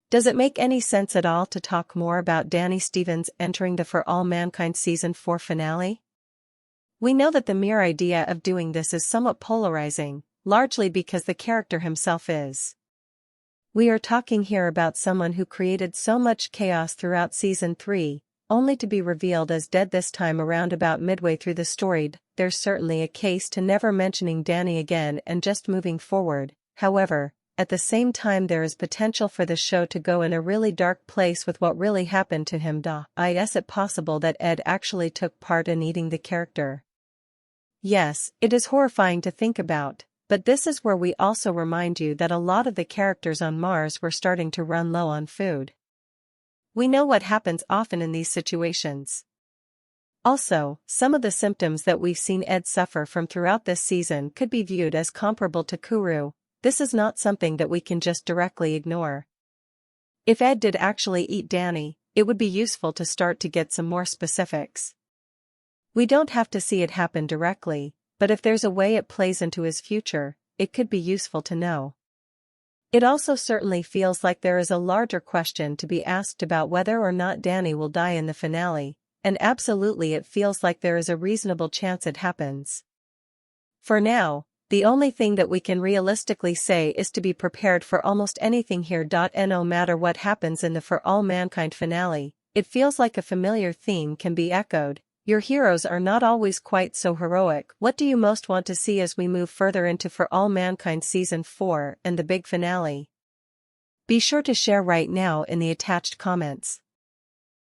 Does it make any sense at all to talk more about Danny Stevens entering the For All Mankind Season 4 finale? We know that the mere idea of doing this is somewhat polarizing, largely because the character himself is. We are talking here about someone who created so much chaos throughout Season 3, only to be revealed as dead this time around about midway through the story. There's certainly a case to never mentioning Danny again and just moving forward. However, at the same time there is potential for the show to go in a really dark place with what really happened to him. Is it possible that Ed actually took part in eating the character? Yes, it is horrifying to think about, but this is where we also remind you that a lot of the characters on Mars were starting to run low on food. We know what happens often in these situations. Also, some of the symptoms that we've seen Ed suffer from throughout this season could be viewed as comparable to Kuru. This is not something that we can just directly ignore. If Ed did actually eat Danny, it would be useful to start to get some more specifics. We don't have to see it happen directly, but if there's a way it plays into his future, it could be useful to know. It also certainly feels like there is a larger question to be asked about whether or not Danny will die in the finale, and absolutely it feels like there is a reasonable chance it happens. For now, the only thing that we can realistically say is to be prepared for almost anything here. No matter what happens in the For All Mankind finale, it feels like a familiar theme can be echoed. Your heroes are not always quite so heroic. What do you most want to see as we move further into For All Mankind Season 4 and the big finale? Be sure to share right now in the attached comments.